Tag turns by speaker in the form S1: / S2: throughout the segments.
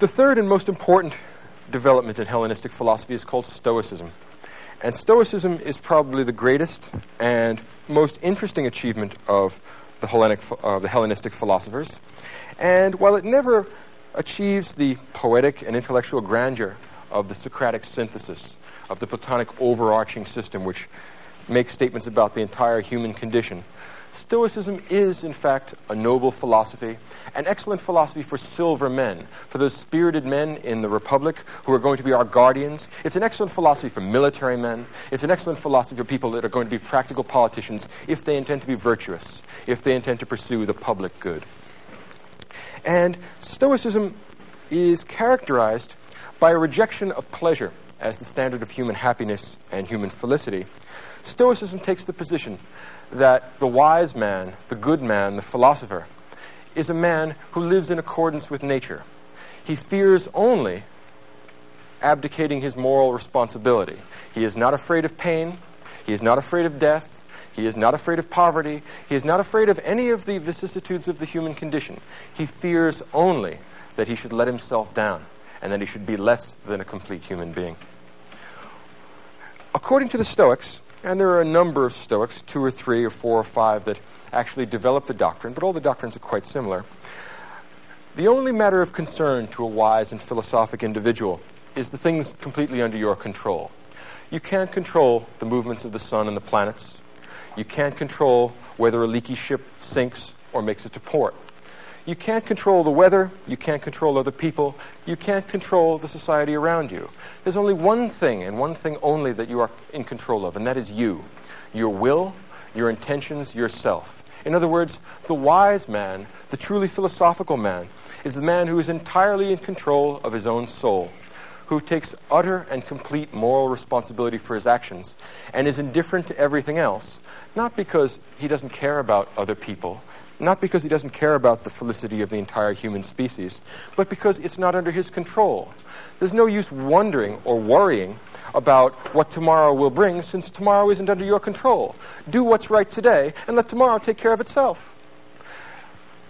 S1: The third and most important development in Hellenistic philosophy is called Stoicism. And Stoicism is probably the greatest and most interesting achievement of the Hellenistic philosophers. And while it never achieves the poetic and intellectual grandeur of the Socratic synthesis, of the Platonic overarching system which makes statements about the entire human condition, Stoicism is, in fact, a noble philosophy, an excellent philosophy for silver men, for those spirited men in the Republic who are going to be our guardians. It's an excellent philosophy for military men. It's an excellent philosophy for people that are going to be practical politicians if they intend to be virtuous, if they intend to pursue the public good. And Stoicism is characterized by a rejection of pleasure as the standard of human happiness and human felicity. Stoicism takes the position that the wise man, the good man, the philosopher, is a man who lives in accordance with nature. He fears only abdicating his moral responsibility. He is not afraid of pain. He is not afraid of death. He is not afraid of poverty. He is not afraid of any of the vicissitudes of the human condition. He fears only that he should let himself down and that he should be less than a complete human being. According to the Stoics, and there are a number of Stoics, 2 or 3 or 4 or 5, that actually develop the doctrine, but all the doctrines are quite similar. The only matter of concern to a wise and philosophic individual is the things completely under your control. You can't control the movements of the sun and the planets. You can't control whether a leaky ship sinks or makes it to port. You can't control the weather. You can't control other people. You can't control the society around you. There's only one thing, and one thing only, that you are in control of, and that is you. Your will, your intentions, yourself. In other words, the wise man, the truly philosophical man, is the man who is entirely in control of his own soul, who takes utter and complete moral responsibility for his actions, and is indifferent to everything else, not because he doesn't care about other people, not because he doesn't care about the felicity of the entire human species, but because it's not under his control. There's no use wondering or worrying about what tomorrow will bring, since tomorrow isn't under your control. Do what's right today, and let tomorrow take care of itself.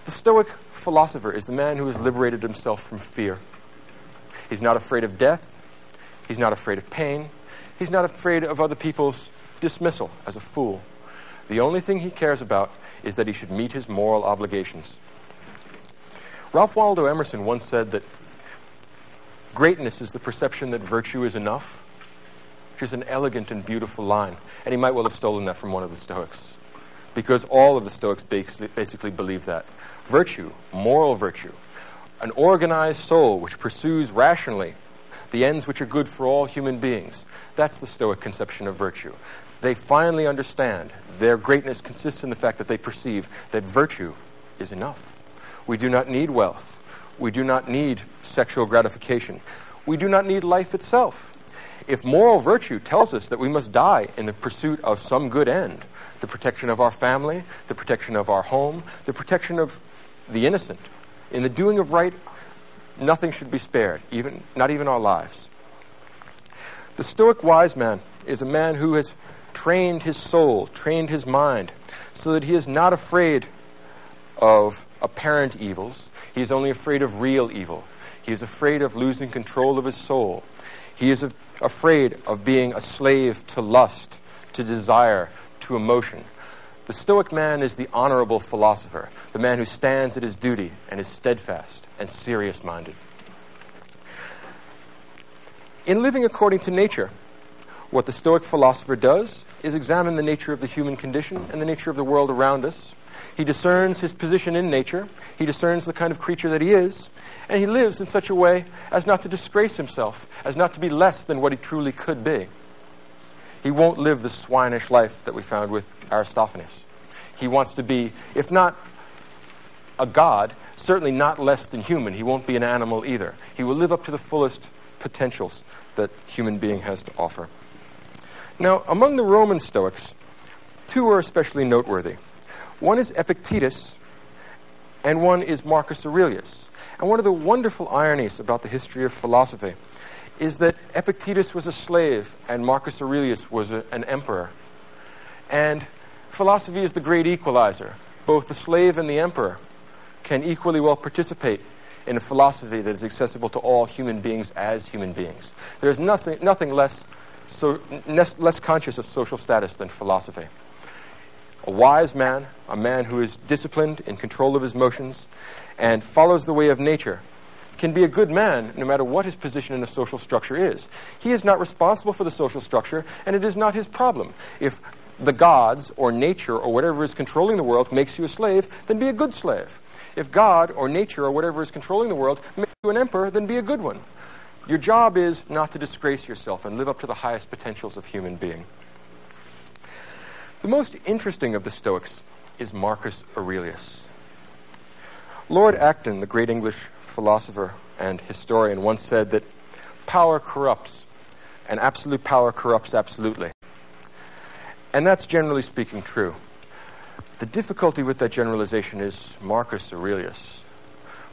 S1: The Stoic philosopher is the man who has liberated himself from fear. He's not afraid of death. He's not afraid of pain. He's not afraid of other people's dismissal as a fool. The only thing he cares about is that he should meet his moral obligations. Ralph Waldo Emerson once said that greatness is the perception that virtue is enough, which is an elegant and beautiful line. And he might well have stolen that from one of the Stoics, because all of the Stoics basically believe that. Virtue, moral virtue, an organized soul which pursues rationally the ends which are good for all human beings, that's the Stoic conception of virtue. They finally understand their greatness consists in the fact that they perceive that virtue is enough. We do not need wealth. We do not need sexual gratification. We do not need life itself. If moral virtue tells us that we must die in the pursuit of some good end, the protection of our family, the protection of our home, the protection of the innocent, in the doing of right, nothing should be spared, not even our lives. The Stoic wise man is a man who has trained his soul, trained his mind, so that he is not afraid of apparent evils. He is only afraid of real evil. He is afraid of losing control of his soul. He is afraid of being a slave to lust, to desire, to emotion. The Stoic man is the honorable philosopher, the man who stands at his duty and is steadfast and serious-minded. In living according to nature, what the Stoic philosopher does is examine the nature of the human condition and the nature of the world around us. He discerns his position in nature. He discerns the kind of creature that he is. And he lives in such a way as not to disgrace himself, as not to be less than what he truly could be. He won't live the swinish life that we found with Aristophanes. He wants to be, if not a god, certainly not less than human. He won't be an animal either. He will live up to the fullest potentials that human being has to offer. Now, among the Roman Stoics, two are especially noteworthy. One is Epictetus, and one is Marcus Aurelius. And one of the wonderful ironies about the history of philosophy is that Epictetus was a slave and Marcus Aurelius was an emperor. And philosophy is the great equalizer. Both the slave and the emperor can equally well participate in a philosophy that is accessible to all human beings as human beings. There is nothing less conscious of social status than philosophy. A wise man, a man who is disciplined, in control of his motions, and follows the way of nature, can be a good man no matter what his position in the social structure is. He is not responsible for the social structure, and it is not his problem. If the gods or nature or whatever is controlling the world makes you a slave, then be a good slave. If God or nature or whatever is controlling the world makes you an emperor, then be a good one. Your job is not to disgrace yourself and live up to the highest potentials of human being. The most interesting of the Stoics is Marcus Aurelius. Lord Acton, the great English philosopher and historian, once said that power corrupts, and absolute power corrupts absolutely. And that's generally speaking true. The difficulty with that generalization is Marcus Aurelius.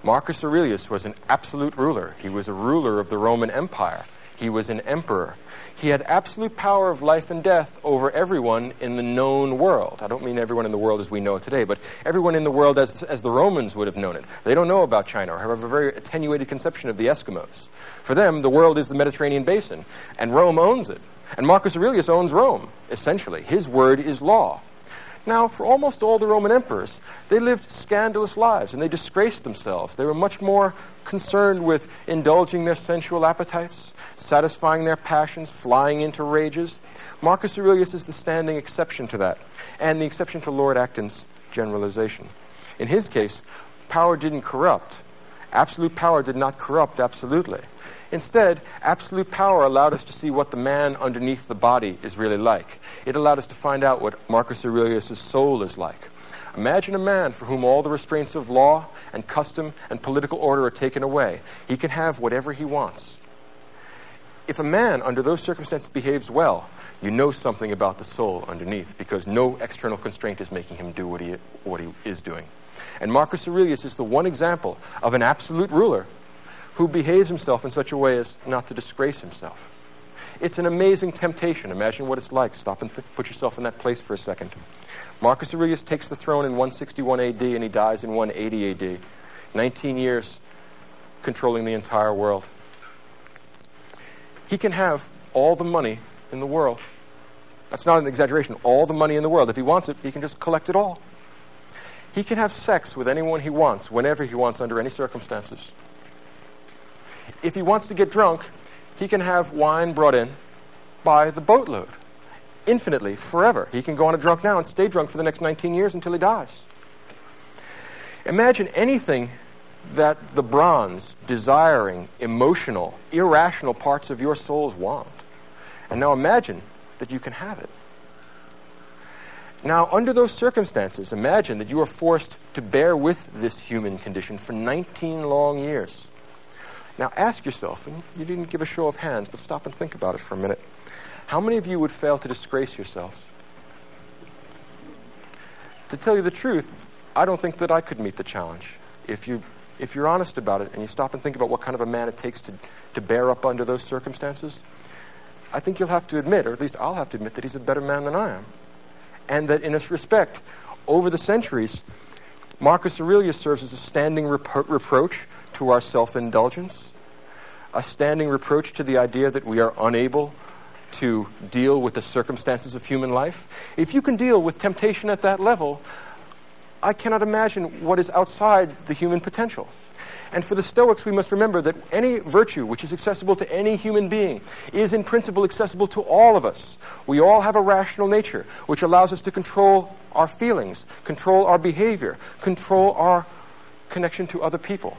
S1: Marcus Aurelius was an absolute ruler. He was a ruler of the Roman Empire. He was an emperor. He had absolute power of life and death over everyone in the known world. I don't mean everyone in the world as we know it today, but everyone in the world as the Romans would have known it. They don't know about China or have a very attenuated conception of the Eskimos. For them, the world is the Mediterranean basin, and Rome owns it. And Marcus Aurelius owns Rome, essentially. His word is law. Now, for almost all the Roman emperors, they lived scandalous lives, and they disgraced themselves. They were much more concerned with indulging their sensual appetites, satisfying their passions, flying into rages. Marcus Aurelius is the standing exception to that, and the exception to Lord Acton's generalization. In his case, power didn't corrupt. Absolute power did not corrupt absolutely. Instead, absolute power allowed us to see what the man underneath the body is really like. It allowed us to find out what Marcus Aurelius' soul is like. Imagine a man for whom all the restraints of law and custom and political order are taken away. He can have whatever he wants. If a man under those circumstances behaves well, you know something about the soul underneath, because no external constraint is making him do what he is doing. And Marcus Aurelius is the one example of an absolute ruler who behaves himself in such a way as not to disgrace himself. It's an amazing temptation. Imagine what it's like. Stop and put yourself in that place for a second. Marcus Aurelius takes the throne in 161 AD and he dies in 180 AD. 19 years controlling the entire world. He can have all the money in the world. That's not an exaggeration. All the money in the world. If he wants it, he can just collect it all. He can have sex with anyone he wants, whenever he wants, under any circumstances. If he wants to get drunk, he can have wine brought in by the boatload, infinitely, forever. He can go on a drunk now and stay drunk for the next 19 years until he dies. Imagine anything that the bronze, desiring, emotional, irrational parts of your souls want. And now imagine that you can have it. Now, under those circumstances, imagine that you are forced to bear with this human condition for 19 long years. Now ask yourself, and you didn't give a show of hands, but stop and think about it for a minute. How many of you would fail to disgrace yourselves? To tell you the truth, I don't think that I could meet the challenge. If you're honest about it and you stop and think about what kind of a man it takes to bear up under those circumstances, I think you'll have to admit, or at least I'll have to admit, that he's a better man than I am. And that in this respect, over the centuries, Marcus Aurelius serves as a standing reproach to our self-indulgence, a standing reproach to the idea that we are unable to deal with the circumstances of human life. If you can deal with temptation at that level, I cannot imagine what is outside the human potential. And for the Stoics, we must remember that any virtue which is accessible to any human being is in principle accessible to all of us. We all have a rational nature which allows us to control our feelings, control our behavior, control our connection to other people.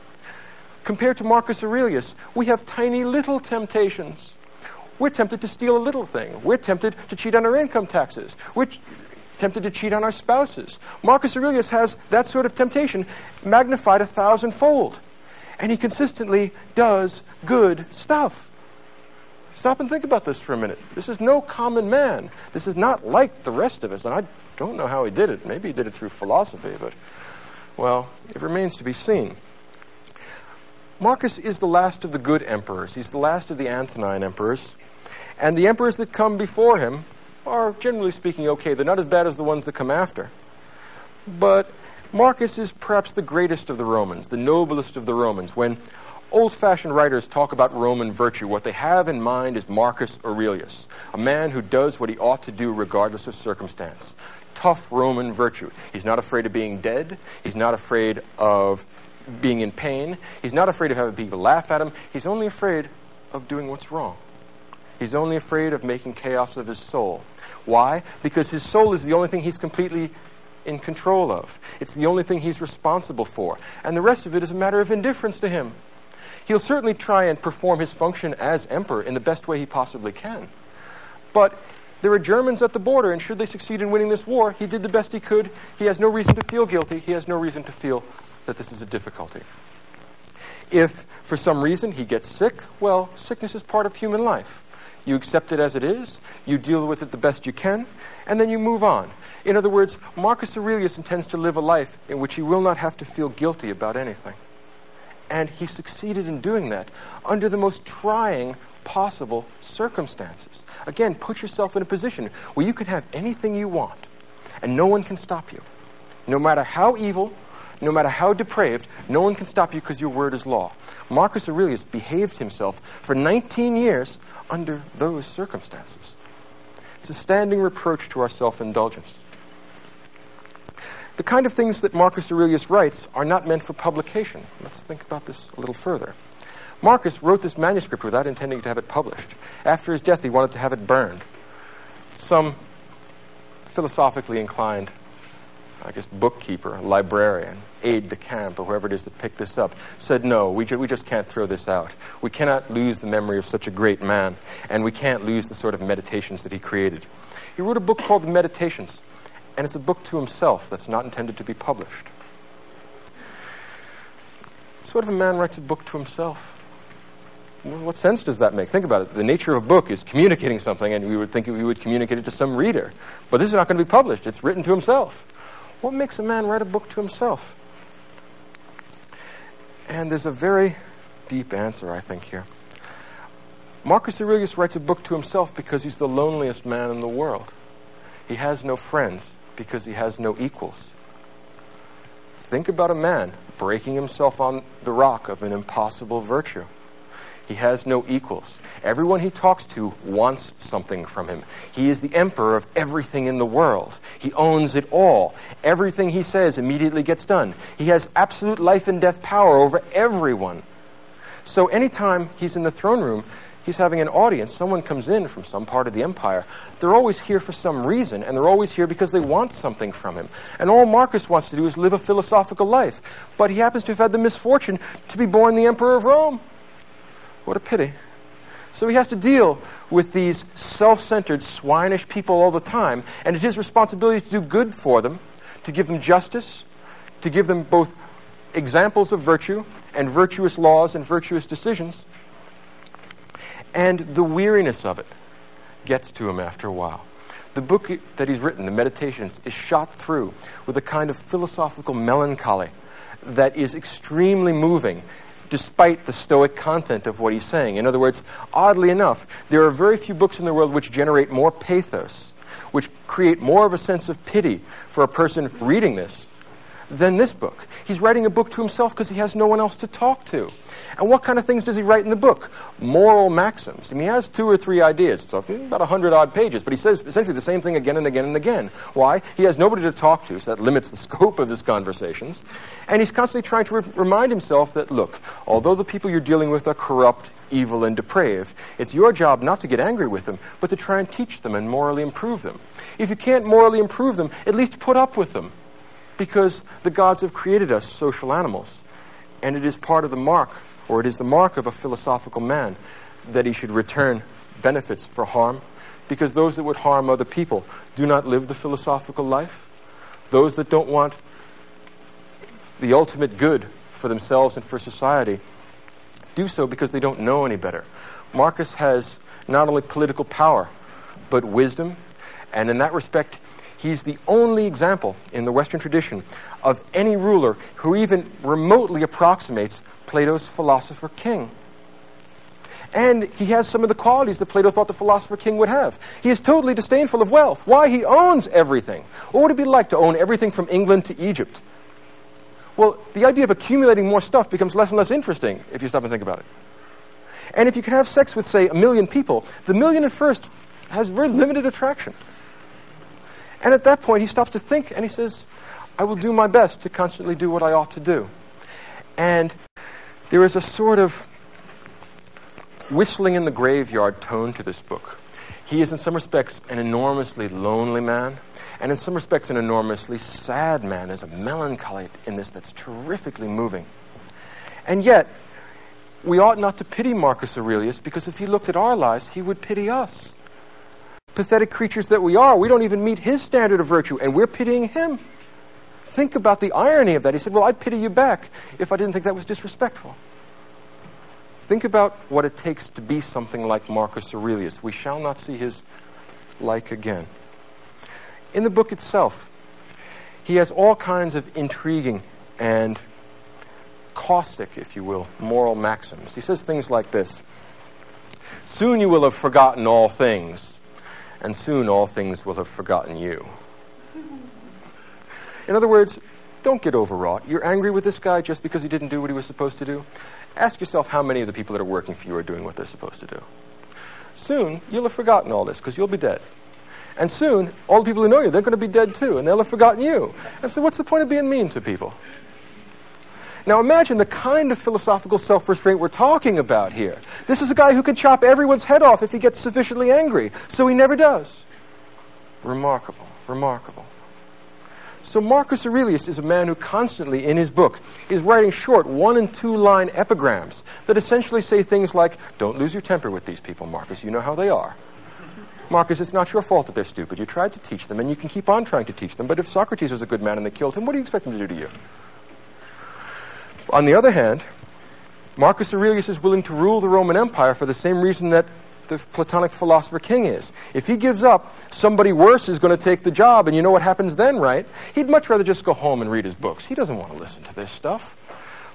S1: Compared to Marcus Aurelius, we have tiny little temptations. We're tempted to steal a little thing. We're tempted to cheat on our income taxes. We're tempted to cheat on our spouses. Marcus Aurelius has that sort of temptation magnified 1,000-fold. And he consistently does good stuff. Stop and think about this for a minute. This is no common man. This is not like the rest of us. And I don't know how he did it. Maybe he did it through philosophy, but, well, it remains to be seen. Marcus is the last of the good emperors. He's the last of the Antonine emperors. And the emperors that come before him are, generally speaking, okay. They're not as bad as the ones that come after. But Marcus is perhaps the greatest of the Romans, the noblest of the Romans. When old-fashioned writers talk about Roman virtue, what they have in mind is Marcus Aurelius, a man who does what he ought to do regardless of circumstance. Tough Roman virtue. He's not afraid of being dead. He's not afraid of being in pain. He's not afraid of having people laugh at him. He's only afraid of doing what's wrong. He's only afraid of making chaos of his soul. Why? Because his soul is the only thing he's completely in control of. It's the only thing he's responsible for. And the rest of it is a matter of indifference to him. He'll certainly try and perform his function as emperor in the best way he possibly can. But there are Germans at the border, and should they succeed in winning this war, he did the best he could. He has no reason to feel guilty. He has no reason to feel that this is a difficulty. If, for some reason, he gets sick, well, sickness is part of human life. You accept it as it is, you deal with it the best you can, and then you move on. In other words, Marcus Aurelius intends to live a life in which he will not have to feel guilty about anything. And he succeeded in doing that under the most trying possible circumstances. Again, put yourself in a position where you can have anything you want, and no one can stop you. No matter how evil, no matter how depraved, no one can stop you because your word is law. Marcus Aurelius behaved himself for 19 years under those circumstances. It's a standing reproach to our self-indulgence. The kind of things that Marcus Aurelius writes are not meant for publication. Let's think about this a little further. Marcus wrote this manuscript without intending to have it published. After his death, he wanted to have it burned. Some philosophically inclined, bookkeeper, librarian, aide-de-camp, or whoever it is that picked this up, said, no, we just can't throw this out. We cannot lose the memory of such a great man, and we can't lose the sort of meditations that he created. He wrote a book called The Meditations, and it's a book to himself that's not intended to be published. What sort of a man writes a book to himself? Well, what sense does that make? Think about it. The nature of a book is communicating something, and we would think we would communicate it to some reader. But this is not going to be published. It's written to himself. What makes a man write a book to himself? And there's a very deep answer, I think, here. Marcus Aurelius writes a book to himself because he's the loneliest man in the world. He has no friends because he has no equals. Think about a man breaking himself on the rock of an impossible virtue. He has no equals. Everyone he talks to wants something from him. He is the emperor of everything in the world. He owns it all. Everything he says immediately gets done. He has absolute life and death power over everyone. So anytime he's in the throne room, he's having an audience, someone comes in from some part of the empire, they're always here for some reason, and they're always here because they want something from him. And all Marcus wants to do is live a philosophical life. But he happens to have had the misfortune to be born the emperor of Rome. What a pity. So he has to deal with these self-centered, swinish people all the time, and it's his responsibility to do good for them, to give them justice, to give them both examples of virtue and virtuous laws and virtuous decisions. And the weariness of it gets to him after a while. The book that he's written, The Meditations, is shot through with a kind of philosophical melancholy that is extremely moving, despite the stoic content of what he's saying. In other words, oddly enough, there are very few books in the world which generate more pathos, which create more of a sense of pity for a person reading this than this book. He's writing a book to himself because he has no one else to talk to. And what kind of things does he write in the book? Moral maxims. I mean, he has 2 or 3 ideas. It's about 100-odd pages, but he says essentially the same thing again and again and again. Why? He has nobody to talk to, so that limits the scope of his conversations. And he's constantly trying to remind himself that, look, although the people you're dealing with are corrupt, evil, and depraved, it's your job not to get angry with them, but to try and teach them and morally improve them. If you can't morally improve them, at least put up with them, because the gods have created us social animals, and it is part of the mark, or it is the mark of a philosophical man, that he should return benefits for harm, because those that would harm other people do not live the philosophical life. Those that don't want the ultimate good for themselves and for society do so because they don't know any better. Marcus has not only political power, but wisdom, and in that respect, he's the only example in the Western tradition of any ruler who even remotely approximates Plato's philosopher king. And he has some of the qualities that Plato thought the philosopher king would have. He is totally disdainful of wealth. Why? He owns everything. What would it be like to own everything from England to Egypt? Well, the idea of accumulating more stuff becomes less and less interesting if you stop and think about it. And if you can have sex with, say, 1 million people, the million at first has very limited attraction. And at that point, he stops to think, and he says, I will do my best to constantly do what I ought to do. And there is a sort of whistling in the graveyard tone to this book. He is, in some respects, an enormously lonely man, and in some respects, an enormously sad man. There's a melancholy in this that's terrifically moving. And yet, we ought not to pity Marcus Aurelius, because if he looked at our lives, he would pity us. Pathetic creatures that we are, we don't even meet his standard of virtue, and we're pitying him. Think about the irony of that. He said, well, I'd pity you back if I didn't think that was disrespectful. Think about what it takes to be something like Marcus Aurelius. We shall not see his like again. In the book itself, he has all kinds of intriguing and caustic, if you will, moral maxims. He says things like this: soon you will have forgotten all things, and soon all things will have forgotten you. In other words, don't get overwrought. You're angry with this guy just because he didn't do what he was supposed to do. Ask yourself how many of the people that are working for you are doing what they're supposed to do. Soon, you'll have forgotten all this because you'll be dead. And soon, all the people who know you, they're going to be dead too, and they'll have forgotten you. And so what's the point of being mean to people? Now imagine the kind of philosophical self-restraint we're talking about here. This is a guy who can chop everyone's head off if he gets sufficiently angry, so he never does. Remarkable, remarkable. So Marcus Aurelius is a man who constantly, in his book, is writing short 1- and 2-line epigrams that essentially say things like, don't lose your temper with these people, Marcus, you know how they are. Marcus, it's not your fault that they're stupid. You tried to teach them, and you can keep on trying to teach them, but if Socrates was a good man and they killed him, what do you expect them to do to you? On the other hand, Marcus Aurelius is willing to rule the Roman Empire for the same reason that the Platonic philosopher king is. If he gives up, somebody worse is going to take the job, and you know what happens then, right? He'd much rather just go home and read his books. He doesn't want to listen to this stuff.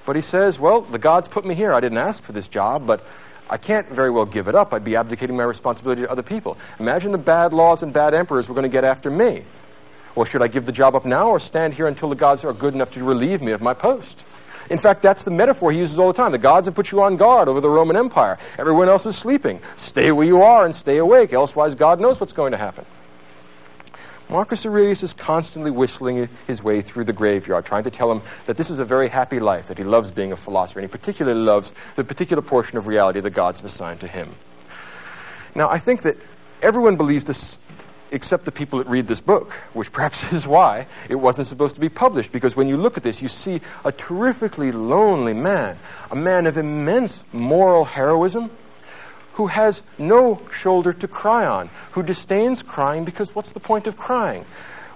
S1: But he says, well, the gods put me here. I didn't ask for this job, but I can't very well give it up. I'd be abdicating my responsibility to other people. Imagine the bad laws and bad emperors were going to get after me. Well, should I give the job up now or stand here until the gods are good enough to relieve me of my post? In fact, that's the metaphor he uses all the time. The gods have put you on guard over the Roman Empire. Everyone else is sleeping. Stay where you are and stay awake, elsewise God knows what's going to happen. Marcus Aurelius is constantly whistling his way through the graveyard, trying to tell him that this is a very happy life, that he loves being a philosopher, and he particularly loves the particular portion of reality the gods have assigned to him. Now, I think that everyone believes this except the people that read this book, which perhaps is why it wasn't supposed to be published, because when you look at this, you see a terrifically lonely man, a man of immense moral heroism, who has no shoulder to cry on, who disdains crying because what's the point of crying?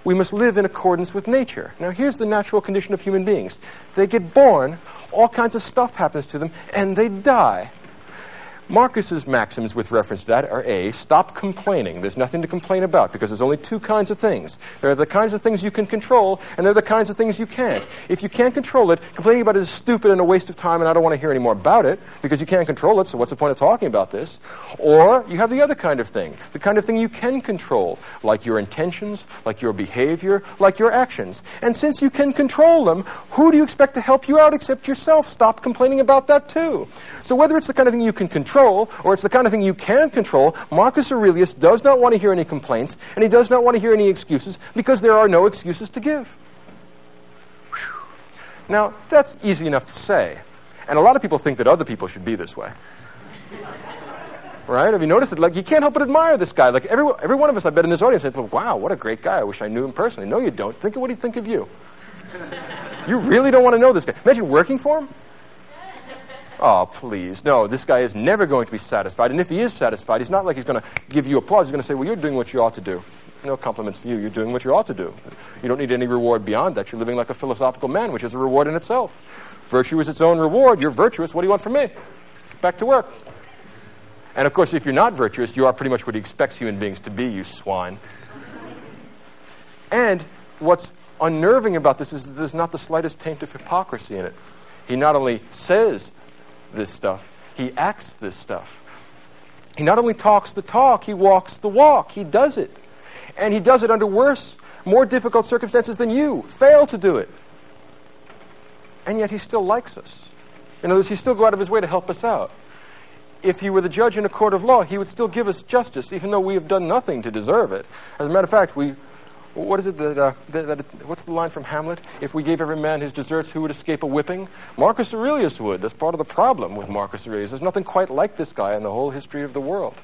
S1: We must live in accordance with nature. Now, here's the natural condition of human beings. They get born, all kinds of stuff happens to them, and they die. Marcus's maxims with reference to that are A, stop complaining. There's nothing to complain about because there's only two kinds of things. There are the kinds of things you can control, and there are the kinds of things you can't. If you can't control it, complaining about it is stupid and a waste of time, and I don't want to hear any more about it because you can't control it, so what's the point of talking about this? Or you have the other kind of thing, the kind of thing you can control, like your intentions, like your behavior, like your actions. And since you can control them, who do you expect to help you out except yourself? Stop complaining about that too. So whether it's the kind of thing you can control, or it's the kind of thing you can't control, Marcus Aurelius does not want to hear any complaints, and he does not want to hear any excuses, because there are no excuses to give. Whew. Now, that's easy enough to say, and a lot of people think that other people should be this way. Right? Have you noticed it? Like, you can't help but admire this guy. Like, every one of us, I bet, in this audience said, wow, what a great guy. I wish I knew him personally. No, you don't. Think of what he'd think of you. You really don't want to know this guy. Imagine working for him. Oh, please. No, this guy is never going to be satisfied. And if he is satisfied, he's not like he's going to give you applause. He's going to say, well, you're doing what you ought to do. No compliments for you. You're doing what you ought to do. You don't need any reward beyond that. You're living like a philosophical man, which is a reward in itself. Virtue is its own reward. You're virtuous. What do you want from me? Back to work. And, of course, if you're not virtuous, you are pretty much what he expects human beings to be, you swine. And what's unnerving about this is that there's not the slightest taint of hypocrisy in it. He not only says this stuff, he acts this stuff. He not only talks the talk, he walks the walk. He does it. And he does it under worse, more difficult circumstances than you fail to do it. and yet he still likes us. In other words, he still go out of his way to help us out. If he were the judge in a court of law, he would still give us justice, even though we have done nothing to deserve it. As a matter of fact, what is it what's the line from Hamlet? If we gave every man his deserts, who would escape a whipping? Marcus Aurelius would. That's part of the problem with Marcus Aurelius. There's nothing quite like this guy in the whole history of the world.